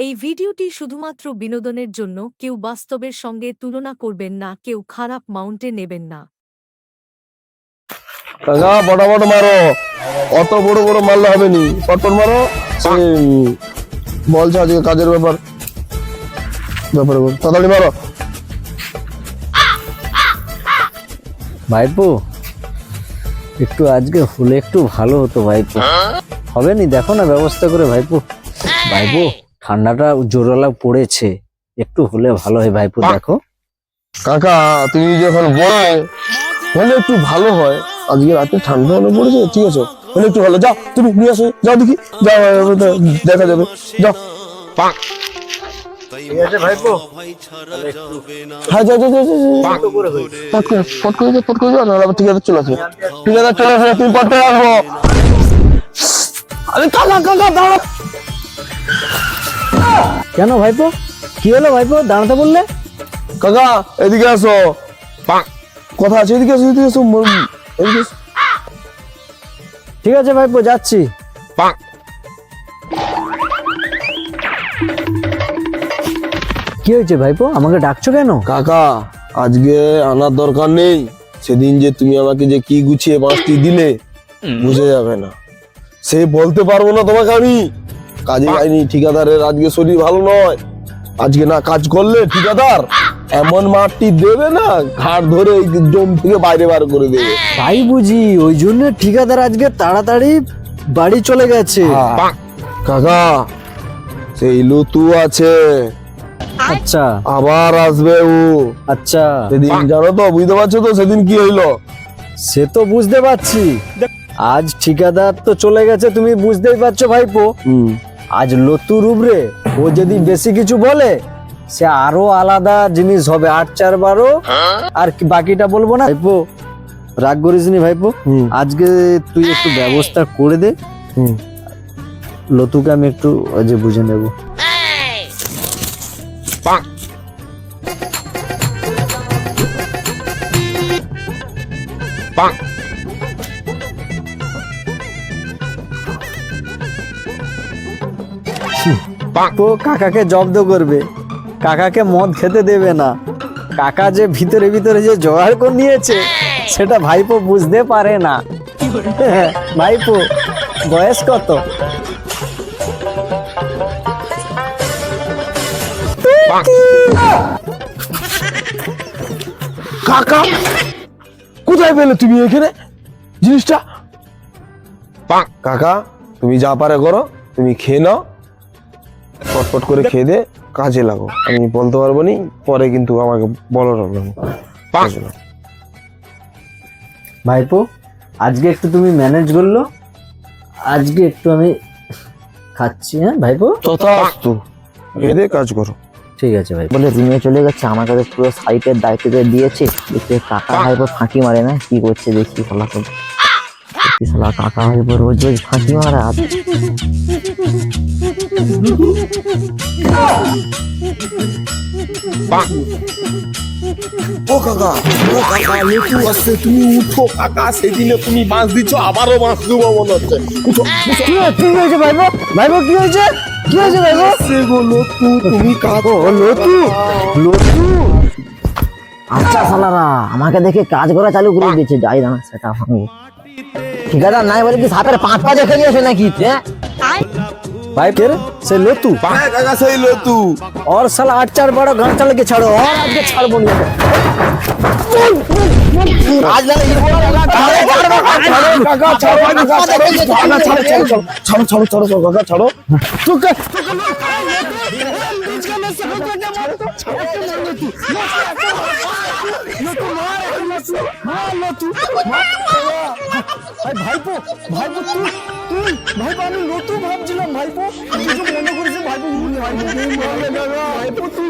এই ভিডিওটি শুধুমাত্র বিনোদনের জন্য, কেউ বাস্তবের সঙ্গে তুলনা করবেন না, কেউ খারাপ মাউন্টে নেবেন না। কাকা ফটাফট মারো, অত বড় বড় মারলে হবে নি, ফটফট মারো। বলছে আজকে কাজের ব্যাপার তাড়াতাড়ি মারো। ভাইপো একটু আজকে হলে একটু ভালো হতো ভাইপো, হবে নি? দেখো না ব্যবস্থা করে ভাইপো। ভাইপো ঠান্ডাটা জোরালা পড়েছে, একটু হলে ভালো হয় ভাইপো। দেখো কাকা তুমি যখন বলে হলে একটু ভালো হয়, আজকে রাতে ঠান্ডা হলে পড়েছে, ঠিক আছে হলে একটু ভালো। যাও তুমি নিয়ে আসো, যাও দেখি, যাও দেখা যাবে, যাও। ঠিক আছে ভাইপো, হ্যাঁ যাও যাও যাও ফট করে যাও, নাহলে আবার ঠিকাদার চলে আসবে। ঠিকাদার চলে আসবে, তুমি পটটা রাখবো। আরে কাকা কাকা দাঁড়া। কেন ভাইপো, কি হলো ভাইপো, দাঁড়াতে বললে? কাকা এদিকে আসো, কথা আছে, এদিকে আসো, এদিকে আসো, এদিকে আসো। ঠিক আছে ভাইপো, যাচ্ছি। কি হয়েছে ভাইপো, আমাকে ডাকছো কেন? কাকা আজকে আনার দরকার নেই, সেদিন যে তুমি আমাকে যে কি গুছিয়ে বাঁশটি দিলে বুঝে যাবে না, সে বলতে পারবো না তোমাকে আমি। কাজে যাইনি, ঠিকাদারের আজকে শরীর ভালো নয়, আজকে না কাজ করলে ঠিকাদার এমন মাটি দেবে না, ঘাট ধরে জম থেকে বাইরে বার করে দেবে। তাই বুঝি, ওই জন্য ঠিকাদার আজকে তাড়াতাড়ি বাড়ি চলে গেছে। কাকা সেই লুতু আছে, আচ্ছা আবার আসবে ও। আচ্ছা সেদিন জানো তো, বুঝতে পারছো তো সেদিন কি হইলো? সে তো বুঝতে পারছি, আজ ঠিকাদার তো চলে গেছে, তুমি বুঝতেই পারছো ভাইপো। আজ লতুর উপরে ও যদি বেশি কিছু বলে, সে আরো আলাদা জিনিস হবে, ৮-৪-১২। আর বাকিটা বলবো না ভাইপো, রাগ করিস নি ভাইপো। আজকে তুই একটু ব্যবস্থা করে দে, লতুকে আমি একটু যে বুঝে নেব। তো কাকাকে জব্দ করবে, কাকাকে মদ খেতে দেবে না, কাকা যে ভিতরে ভিতরে যে জোগাড় করে নিয়েছে সেটা ভাইপো বুঝতে পারে না। ভাইপো বয়স কত? কাকা কোথায় পেলে তুমি এখানে জিনিসটা? কাকা তুমি যা পারে করো, তুমি খেয়ে নাও, পটপট করে খেয়ে দে, কাজে লাগো। আমি বলতে পারবো নি, পরে কিন্তু আমাকে বলো না। ভাইপো আজকে একটু তুমি ম্যানেজ করলো, আজকে একটু আমি খাচ্ছি। হ্যাঁ ভাইপো, তথাস্তু, খেয়ে দে কাজ করো। ঠিক আছে ভাই। বলে রুমে চলে গেছে, আমার কাছে পুরো সাইটের দায়িত্ব দিয়ে দিয়েছে। দেখতে কাকা ভাইপো ফাঁকি মারে না, কি করছে দেখি শালা তো। দেখি শালা কাকা ভাইপো রোজ রোজ ফাঁকি মারে। ও কাকা, লেটু আসছে, তুমি উঠো কাকা। সেদিনে তুমি বাঁশ দিচ্ছ, আবারও বাঁশ দেবো মনে হচ্ছে। উঠো। কি হয়েছে ভাইপো? ভাইপো কি হয়েছে? কি হয়েছে ভাইপো? লতু তুমি কাকো লতু লতু আচ্ছা শালারা আমাকে দেখে কাজ করা চালু করে দিয়েছে, যাই না সেটা ভাঙবো। ঠিকাদার নাই বলে কি সাপের 5 পা দেখে নিয়েছে নাকি? भाई फिर से लो तू काका सही लो तू और साला 8-4-12 घंटा लेके छाड़ो और आज के छाड़ बोलिए आज लगा ये बोला काका छोड़ो काका छोड़ो तू ভাইপো ভাইপো তুই ভাইপো আমি নতুন ভাবছিলাম ভাইপো কিছু মনে করিস ভাইপো ভাইপো তুই